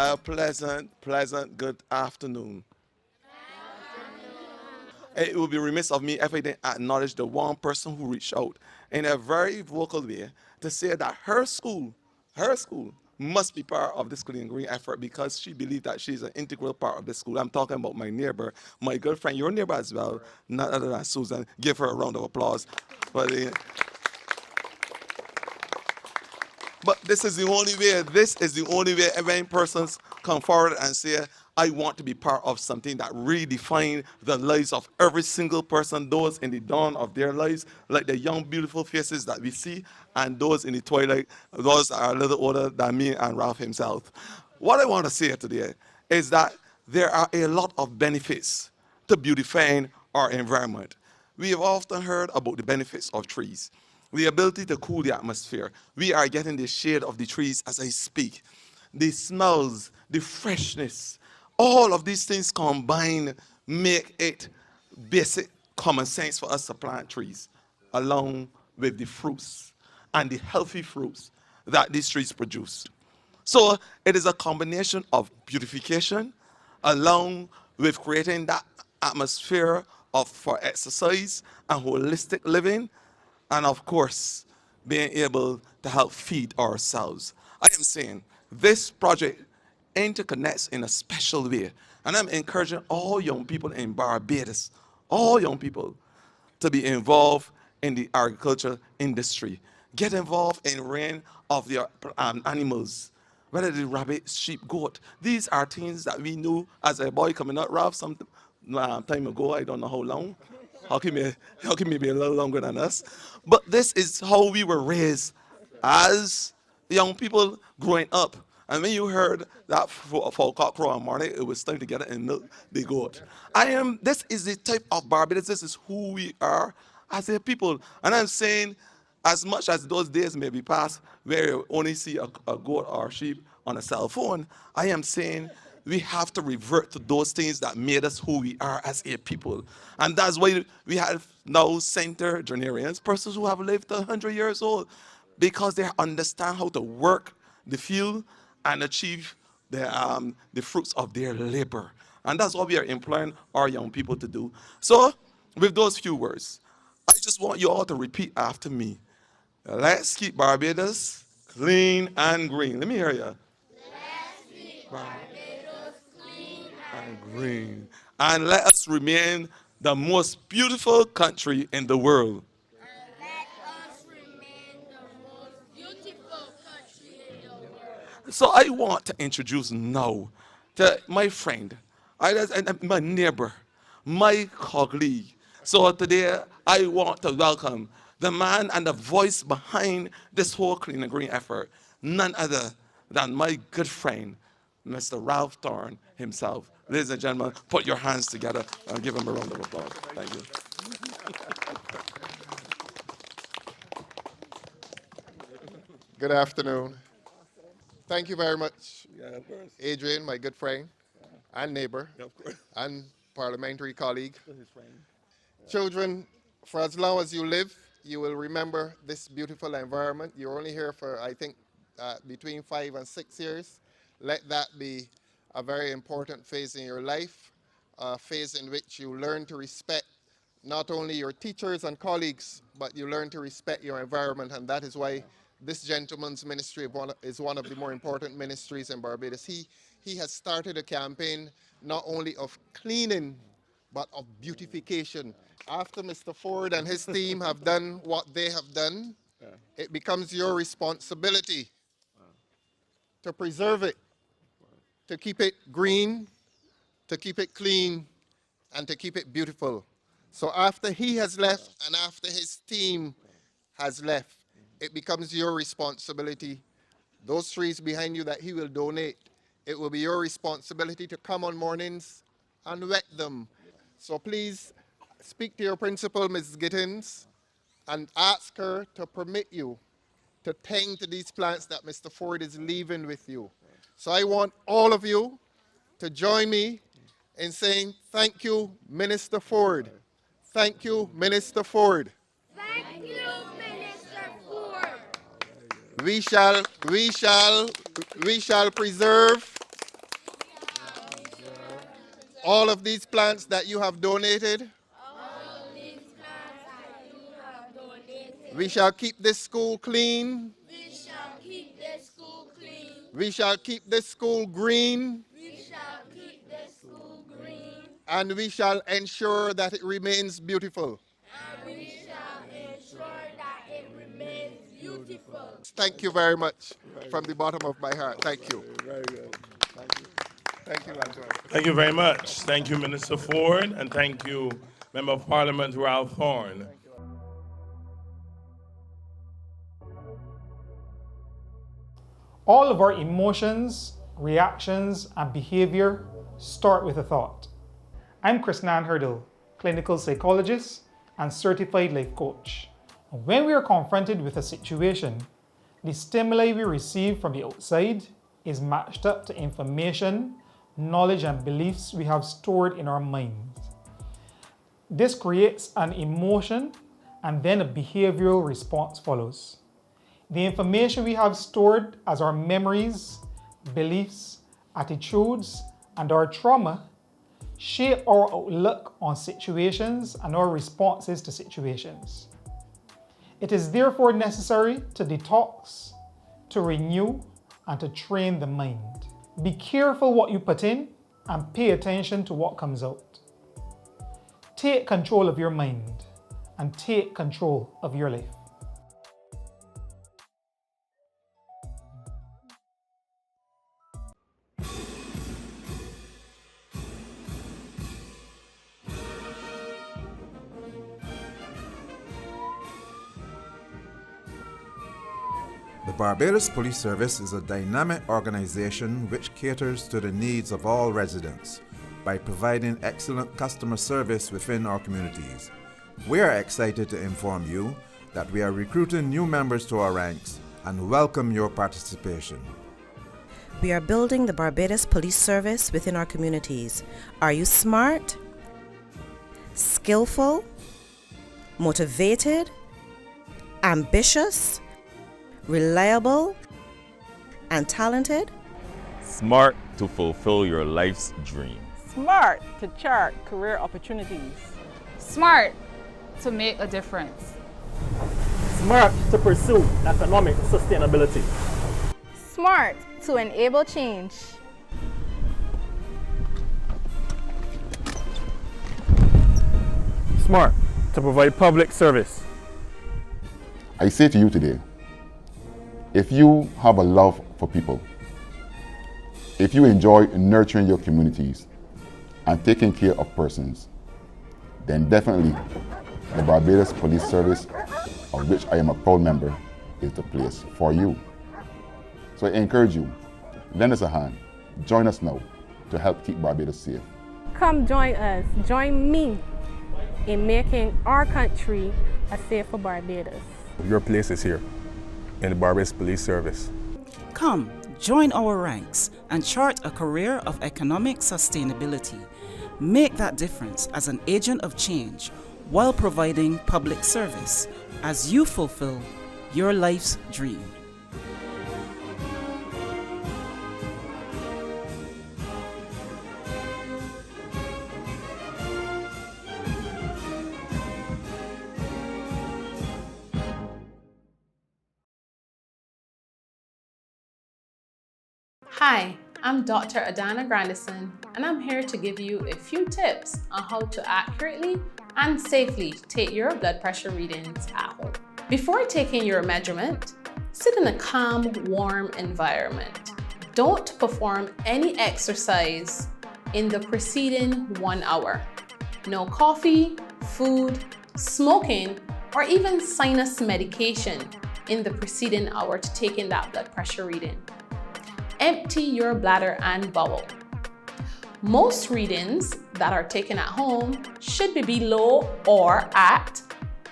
A pleasant good afternoon. It would be remiss of me if I didn't acknowledge the one person who reached out in a very vocal way to say that her school must be part of this clean and green effort because she believed that she's an integral part of the school. I'm talking about my neighbor, my girlfriend, your neighbor as well, none other than Susan. Give her a round of applause. But But this is the only way. This is the only way every person come forward and say, I want to be part of something that redefine the lives of every single person, those in the dawn of their lives, like the young, beautiful faces that we see, and those in the twilight, those that are a little older than me and Ralph himself. What I want to say today is that there are a lot of benefits to beautifying our environment. We have often heard about the benefits of trees, the ability to cool the atmosphere. We are getting the shade of the trees as I speak. The smells, the freshness, all of these things combined make it basic common sense for us to plant trees along with the fruits and the healthy fruits that these trees produce. So it is a combination of beautification along with creating that atmosphere of for exercise and holistic living, and of course being able to help feed ourselves. I am saying this project interconnects in a special way, and I'm encouraging all young people in Barbados, all young people, to be involved in the agriculture industry. Get involved in rearing of the animals, whether the rabbit, sheep, goat. These are things that we knew as a boy coming up, Ralph, some time ago. I don't know how long. How can we be a little longer than us? But this is how we were raised as young people growing up. And when you heard that for cock crow on morning, it was time to get it and milk the goat. This is the type of Barbados, this is who we are as a people. And I'm saying, as much as those days may be past where you only see a goat or a sheep on a cell phone, I am saying we have to revert to those things that made us who we are as a people. And that's why we have now centenarians, persons who have lived 100 years old, because they understand how to work the field and achieve the fruits of their labor. And that's what we are employing our young people to do. So, with those few words, I just want you all to repeat after me. Let's keep Barbados clean and green. Let me hear you. And green. And let us remain the most beautiful country in the world. So I want to introduce now to my friend, my neighbor, my colleague. So today I want to welcome the man and the voice behind this whole clean and green effort, none other than my good friend, Mr. Ralph Thorne himself. Ladies and gentlemen, put your hands together and give him a round of applause. Thank you. Good afternoon. Thank you very much, Yeah, of course. Adrian, my good friend and neighbor Yeah, of course. and parliamentary colleague. His friend. Children, for as long as you live, you will remember this beautiful environment. You're only here for, I think, between 5 and 6 years. Let that be a very important phase in your life, a phase in which you learn to respect not only your teachers and colleagues, but you learn to respect your environment, and that is why this gentleman's ministry is one of the more important ministries in Barbados. He has started a campaign not only of cleaning, but of beautification. After Mr. Ford and his team have done what they have done, it becomes your responsibility to preserve it, to keep it green, to keep it clean, and to keep it beautiful. So after he has left and after his team has left, it becomes your responsibility. Those trees behind you that he will donate, it will be your responsibility to come on mornings and wet them. So please speak to your principal, Mrs. Gittins, and ask her to permit you to tend to these plants that Mr. Ford is leaving with you. So I want all of you to join me in saying thank you, Minister Ford. Thank you, Minister Ford. Thank you, Minister Ford. We shall, we shall, we shall preserve all of these plants that you have donated. We shall keep this school clean. We shall keep this school clean. We shall keep this school green. We shall keep this school green. And we shall ensure that it remains beautiful. And we shall ensure that it remains beautiful. Thank you very much from the bottom of my heart. Thank you. Very good. Thank you. Thank you, Langeron. Thank you very much. Thank you, Minister Ford, and thank you, Member of Parliament Ralph Horn. All of our emotions, reactions, and behavior start with a thought. I'm Krisnan Hurdle, clinical psychologist and certified life coach. And when we are confronted with a situation, the stimuli we receive from the outside is matched up to information, knowledge, and beliefs we have stored in our minds. This creates an emotion, and then a behavioral response follows. The information we have stored as our memories, beliefs, attitudes, and our trauma shape our outlook on situations and our responses to situations. It is therefore necessary to detox, to renew, and to train the mind. Be careful what you put in and pay attention to what comes out. Take control of your mind and take control of your life. The Barbados Police Service is a dynamic organization which caters to the needs of all residents by providing excellent customer service within our communities. We are excited to inform you that we are recruiting new members to our ranks and welcome your participation. We are building the Barbados Police Service within our communities. Are you smart, skillful, motivated, ambitious, reliable, and talented? Smart to fulfill your life's dream. Smart to chart career opportunities. Smart to make a difference. Smart to pursue economic sustainability. Smart to enable change. Smart to provide public service. I say to you today, if you have a love for people, if you enjoy nurturing your communities and taking care of persons, then definitely the Barbados Police Service, of which I am a proud member, is the place for you. So I encourage you, lend us a hand, join us now to help keep Barbados safe. Come join us, join me in making our country a safer Barbados. Your place is here in the Barbados Police Service. Come, join our ranks and chart a career of economic sustainability. Make that difference as an agent of change while providing public service as you fulfill your life's dream. Hi, I'm Dr. Adana Grandison, and I'm here to give you a few tips on how to accurately and safely take your blood pressure readings at home. Before taking your measurement, sit in a calm, warm environment. Don't perform any exercise in the preceding 1 hour. No coffee, food, smoking, or even sinus medication in the preceding hour to taking that blood pressure reading. Empty your bladder and bowel. Most readings that are taken at home should be below or at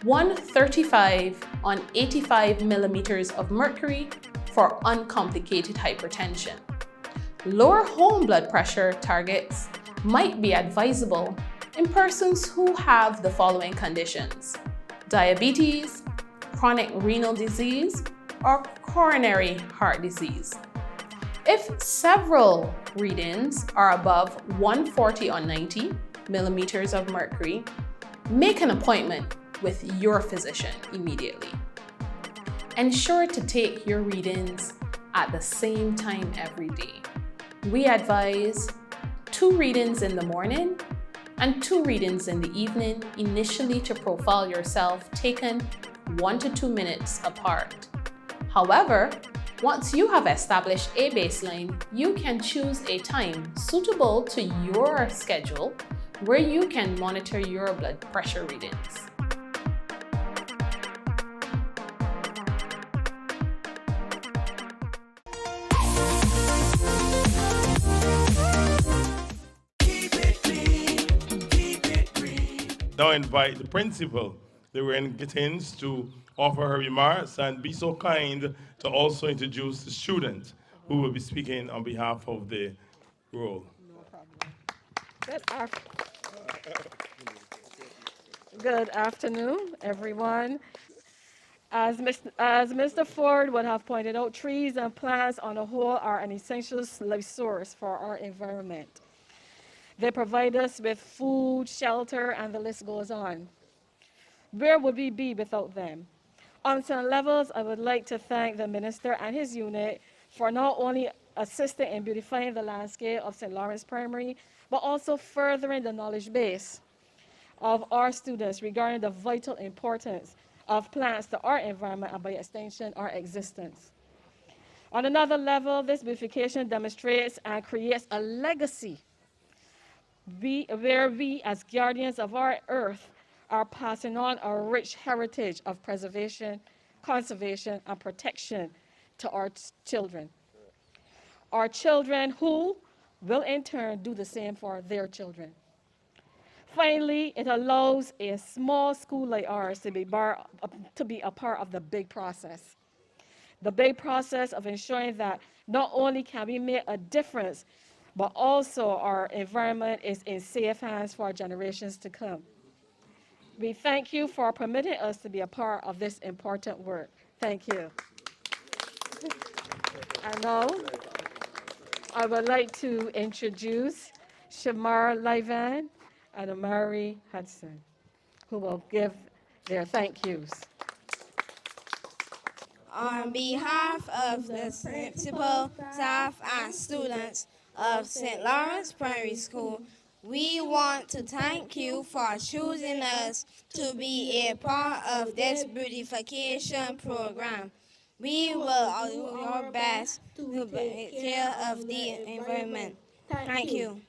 135 on 85 millimeters of mercury for uncomplicated hypertension. Lower home blood pressure targets might be advisable in persons who have the following conditions: diabetes, chronic renal disease, or coronary heart disease. If several readings are above 140 on 90 millimeters of mercury, make an appointment with your physician immediately. Ensure to take your readings at the same time every day. We advise 2 readings in the morning and 2 readings in the evening, initially to profile yourself, taken 1 to 2 minutes apart. However, once you have established a baseline, you can choose a time suitable to your schedule where you can monitor your blood pressure readings. Now invite the principal, Lorraine Gittins, to offer her remarks and be so kind to also introduce the student who will be speaking on behalf of the role. Good afternoon, everyone. As Mr. Ford would have pointed out, trees and plants on the whole are an essential resource for our environment. They provide us with food, shelter, and the list goes on. Where would we be without them? On some levels, I would like to thank the minister and his unit for not only assisting in beautifying the landscape of St. Lawrence Primary, but also furthering the knowledge base of our students regarding the vital importance of plants to our environment and by extension, our existence. On another level, this beautification demonstrates and creates a legacy where we, as guardians of our earth, are passing on a rich heritage of preservation, conservation, and protection to our children. Our children who will in turn do the same for their children. Finally, it allows a small school like ours to be a part of the big process. The big process of ensuring that not only can we make a difference, but also our environment is in safe hands for generations to come. We thank you for permitting us to be a part of this important work. Thank you. And now, I would like to introduce Shamar Livan and Amari Hudson, who will give their thank yous. On behalf of the principal, staff, and students of St. Lawrence Primary School, we want to thank you for choosing us to be a part of this beautification program. We will do our best to take care of the environment. Thank you.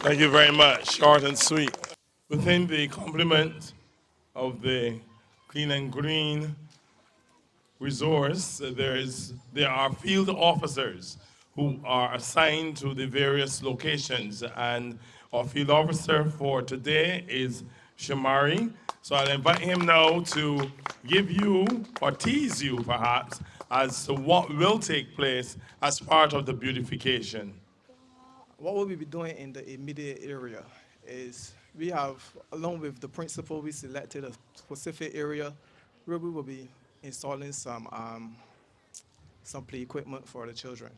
Thank you very much, short and sweet. Within the complement of the Clean and Green resource, there are field officers who are assigned to the various locations, and our field officer for today is Shamari. So I'll invite him now to give you, or tease you perhaps, as to what will take place as part of the beautification. What we'll be doing in the immediate area is we have, along with the principal, we selected a specific area where we will be installing some play equipment for the children.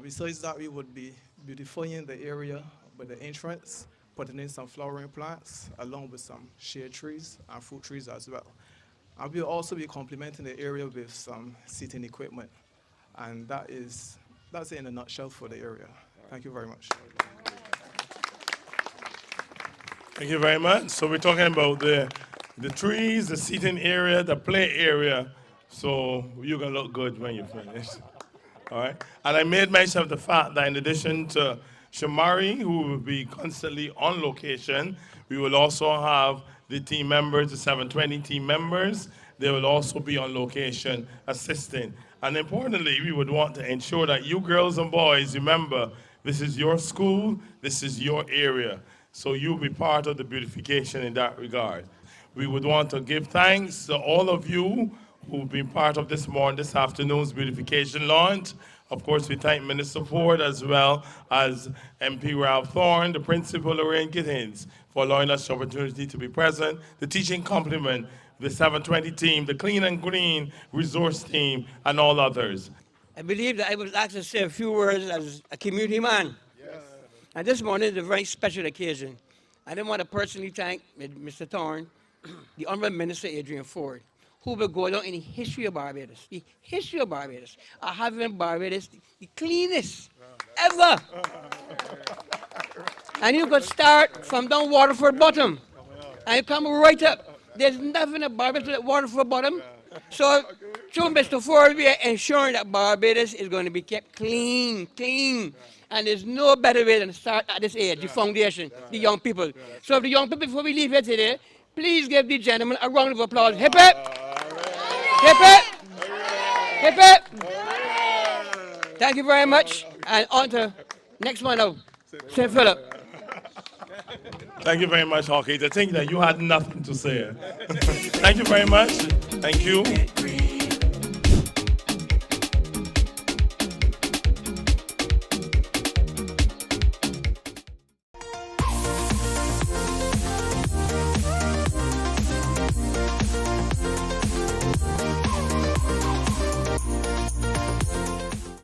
Besides that, we would be beautifying the area with the entrance, putting in some flowering plants, along with some shade trees and fruit trees as well. And we'll also be complementing the area with some seating equipment. And that's it in a nutshell for the area. Thank you very much. Thank you very much. So we're talking about the trees, the seating area, the play area. So you're going to look good when you finish. All right? And I made mention of the fact that in addition to Shamari, who will be constantly on location, we will also have the team members, the 720 team members. They will also be on location assisting. And importantly, we would want to ensure that you girls and boys remember this is your school, this is your area. So you'll be part of the beautification in that regard. We would want to give thanks to all of you who've been part of this afternoon's beautification launch. Of course, we thank Minister Ford as well as MP Ralph Thorne, the Principal Lorraine Gittins, for allowing us the opportunity to be present, the teaching complement, the 720 team, the Clean and Green resource team, and all others. I believe that I was asked to say a few words as a community man. Yes. And this morning is a very special occasion. I didn't want to personally thank Mr. Thorne, the Honorable Minister Adrian Ford, who will go down in the history of Barbados. The history of Barbados. I have in Barbados the cleanest ever. And you could start from down Waterford Bottom and you come right up. There's nothing at Barbados at Waterford Bottom. So, through Mr. Ford, we are ensuring that Barbados is going to be kept clean. And there's no better way than to start at this age, the foundation, the young people. So, the young people, before we leave here today, please give the gentleman a round of applause. Hip hip! Hip hip! Hip hip! Thank you very much. And on to next one now, St. Philip. Thank you very much, Hawkins. I think that you had nothing to say. Thank you very much. Thank you.